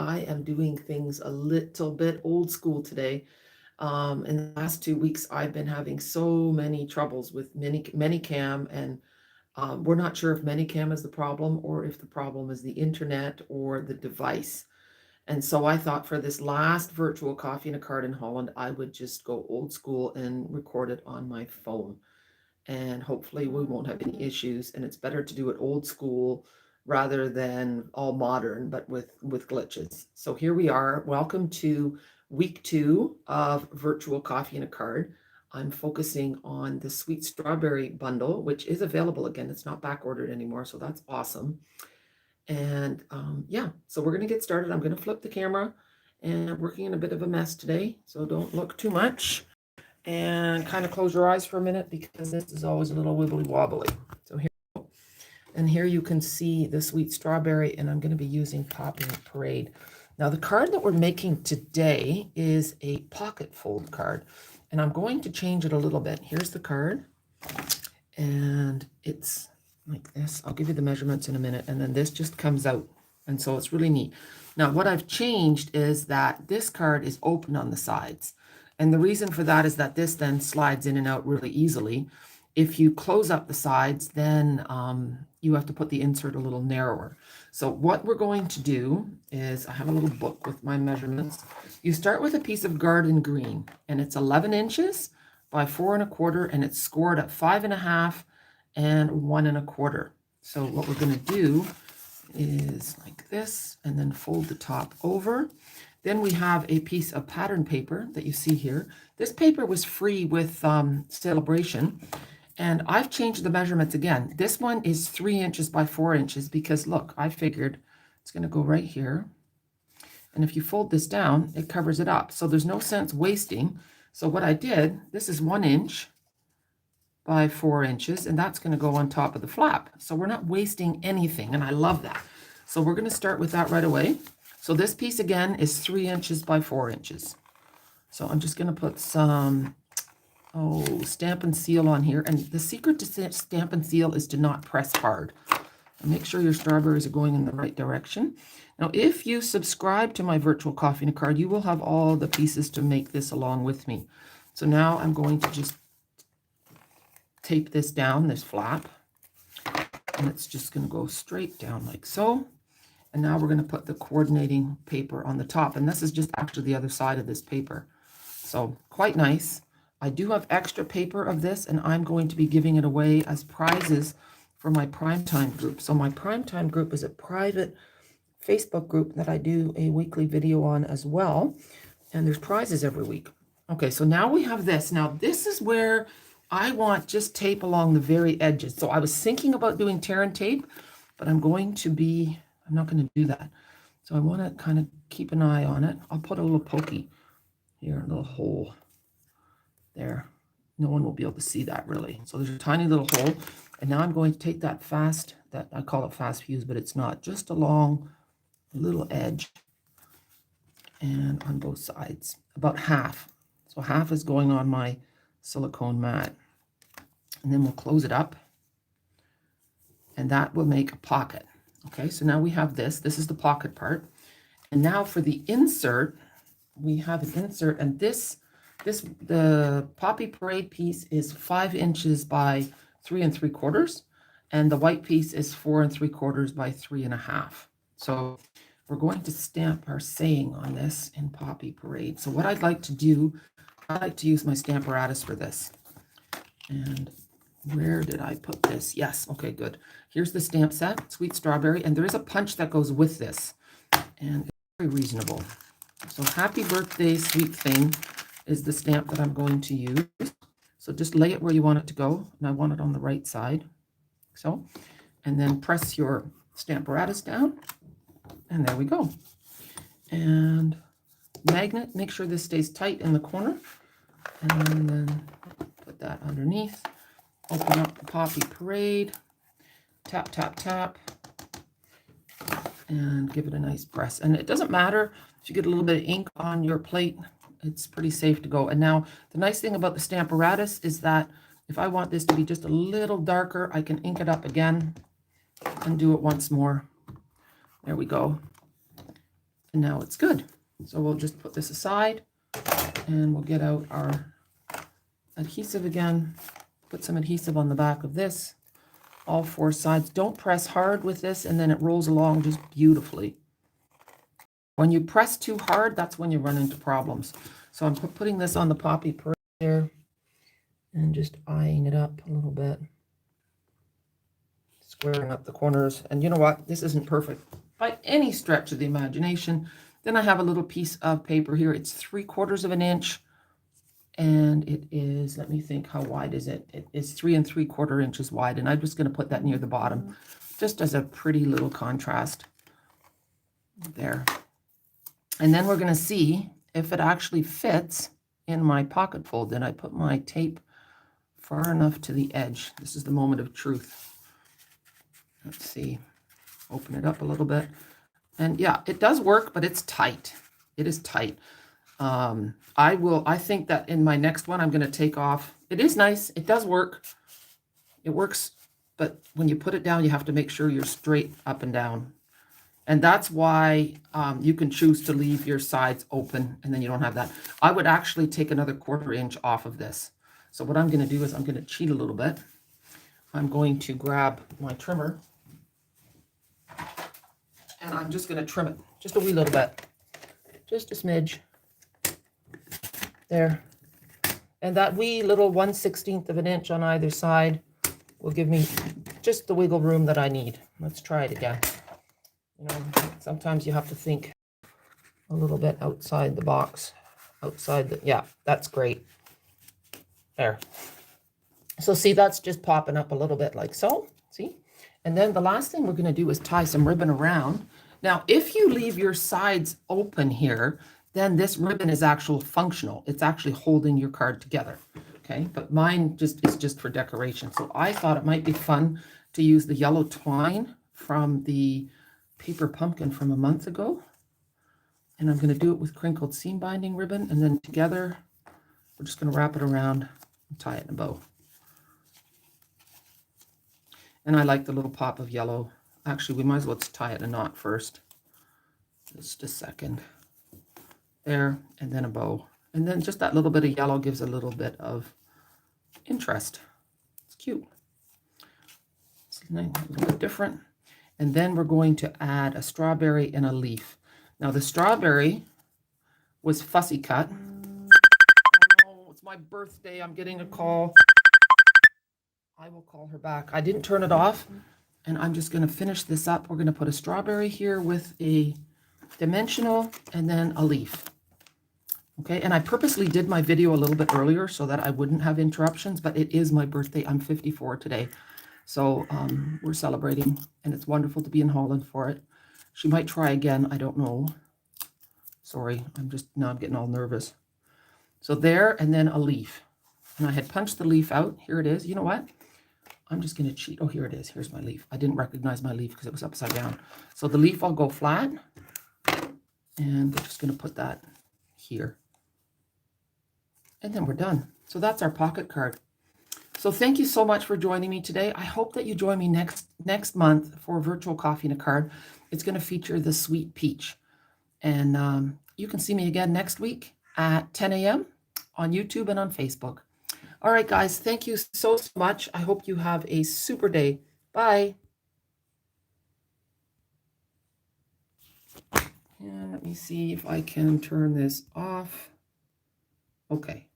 I am doing things a little bit old school today. In the last 2 weeks, I've been having so many troubles with Minicam, and we're not sure if Minicam is the problem or if the problem is the internet or the device. And so I thought for this last virtual coffee and a card in Holland, I would just go old school and record it on my phone. And hopefully we won't have any issues. And it's better to do it old school rather than all modern, but with glitches. So here we are. Welcome to week 2 of virtual coffee and a card. I'm focusing on the sweet strawberry bundle, which is available again. It's not back ordered anymore, so that's awesome. And yeah, so we're going to get started. I'm going to flip the camera, and I'm working in a bit of a mess today, so don't look too much. And kind of close your eyes for a minute because this is always a little wibbly wobbly. So here, and here you can see the sweet strawberry, and I'm going to be using Poppy Parade. Now the card that we're making today is a pocket fold card, and I'm going to change it a little bit. Here's the card, and it's like this. I'll give you the measurements in a minute, and then this just comes out, and so it's really neat. Now what I've changed is that this card is open on the sides, and the reason for that is that this then slides in and out really easily. If you close up the sides, then you have to put the insert a little narrower. So what we're going to do is, I have a little book with my measurements. You start with a piece of garden green, and it's 11 inches by 4 1/4, and it's scored at 5 1/2 and 1 1/4. So what we're going to do is like this, and then fold the top over. Then we have a piece of pattern paper that you see here. This paper was free with Celebration, and I've changed the measurements again. This one is 3 inches by 4 inches because look, I figured it's going to go right here. And if you fold this down, it covers it up. So there's no sense wasting. So what I did, this is 1 inch by 4 inches, and that's going to go on top of the flap. So we're not wasting anything, and I love that. So we're going to start with that right away. So this piece again is 3 inches by 4 inches. So I'm just going to put some Stampin' Seal on here. And the secret to Stampin' Seal is to not press hard. And make sure your strawberries are going in the right direction. Now, if you subscribe to my virtual coffee and a card, you will have all the pieces to make this along with me. So now I'm going to just tape this down, this flap, and it's just going to go straight down like so. And now we're going to put the coordinating paper on the top, and this is just actually the other side of this paper. So quite nice. I do have extra paper of this, and I'm going to be giving it away as prizes for my Primetime group. So my Primetime group is a private Facebook group that I do a weekly video on as well, and there's prizes every week. Okay, so now we have this. Now this is where I want just tape along the very edges. So I was thinking about doing tear and tape, but I'm not going to do that. So I want to kind of keep an eye on it. I'll put a little pokey here, a little hole there. No one will be able to see that really. So there's a tiny little hole. And now I'm going to take that I call it fast fuse, but it's not, just along a little edge and on both sides, about half. So half is going on my silicone mat. And then we'll close it up, and that will make a pocket. Okay, so now we have this. This is the pocket part. And now for the insert, we have an insert, and the Poppy Parade piece is 5 inches by 3 3/4, and the white piece is 4 3/4 by 3 1/2. So we're going to stamp our saying on this in Poppy Parade. So what I'd like to do, I like to use my Stamparatus for this. And where did I put this? Yes, okay, good. Here's the stamp set, Sweet Strawberry, and there is a punch that goes with this, and it's very reasonable. So Happy Birthday Sweet Thing is the stamp that I'm going to use. So just lay it where you want it to go, and I want it on the right side. So, and then press your Stamparatus down, and there we go. And magnet, make sure this stays tight in the corner, and then put that underneath. Open up the Poppy Parade, tap, tap, tap, and give it a nice press. And it doesn't matter if you get a little bit of ink on your plate, it's pretty safe to go. And now the nice thing about the Stamparatus is that if I want this to be just a little darker, I can ink it up again and do it once more. There we go. And now it's good. So we'll just put this aside and we'll get out our adhesive again. Put some adhesive on the back of this, all four sides. Don't press hard with this, and then it rolls along just beautifully. When you press too hard, that's when you run into problems. So I'm putting this on the poppy parade there and just eyeing it up a little bit. Squaring up the corners. And you know what? This isn't perfect by any stretch of the imagination. Then I have a little piece of paper here. It's 3/4 of an inch. And it is, let me think, how wide is it? It is 3 3/4 inches wide. And I'm just going to put that near the bottom, just as a pretty little contrast there. And then we're going to see if it actually fits in my pocket fold. Then I put my tape far enough to the edge. This is the moment of truth. Let's see, open it up a little bit. And yeah, it does work, but it's tight. It is tight. I think that in my next one, I'm going to take off. It is nice. It does work. It works. But when you put it down, you have to make sure you're straight up and down. And that's why you can choose to leave your sides open and then you don't have that. I would actually take another 1/4 inch off of this. So what I'm going to do is I'm going to cheat a little bit. I'm going to grab my trimmer and I'm just going to trim it just a wee little bit. Just a smidge. There. And that wee little 1/16 of an inch on either side will give me just the wiggle room that I need. Let's try it again. You know, sometimes you have to think a little bit outside the box. Yeah, that's great. There. So see, that's just popping up a little bit like so. See? And then the last thing we're going to do is tie some ribbon around. Now, if you leave your sides open here, then this ribbon is actually functional. It's actually holding your card together. Okay, but mine is just for decoration. So I thought it might be fun to use the yellow twine from the paper pumpkin from a month ago. And I'm going to do it with crinkled seam binding ribbon. And then together, we're just going to wrap it around and tie it in a bow. And I like the little pop of yellow. Actually, we might as well tie it in a knot first. Just a second. There, and then a bow. And then just that little bit of yellow gives a little bit of interest. It's cute. It's a little bit different. And then we're going to add a strawberry and a leaf. Now the strawberry was fussy cut. Oh no, it's my birthday. I'm getting a call. I will call her back. I didn't turn it off. And I'm just going to finish this up. We're going to put a strawberry here with a dimensional and then a leaf. Okay, and I purposely did my video a little bit earlier so that I wouldn't have interruptions, but it is my birthday. I'm 54 today. So we're celebrating, and it's wonderful to be in Holland for it. She might try again. I don't know. Sorry, now I'm getting all nervous. So there, and then a leaf. And I had punched the leaf out. Here it is. You know what? I'm just going to cheat. Oh, here it is. Here's my leaf. I didn't recognize my leaf because it was upside down. So the leaf, I'll go flat. And we're just going to put that here. And then we're done. So that's our pocket card. So thank you so much for joining me today. I hope that you join me next month for Virtual Coffee and a Card. It's going to feature the Sweet Peach. And you can see me again next week at 10 a.m. on YouTube and on Facebook. All right, guys, thank you so much. I hope you have a super day. Bye. And let me see if I can turn this off. Okay.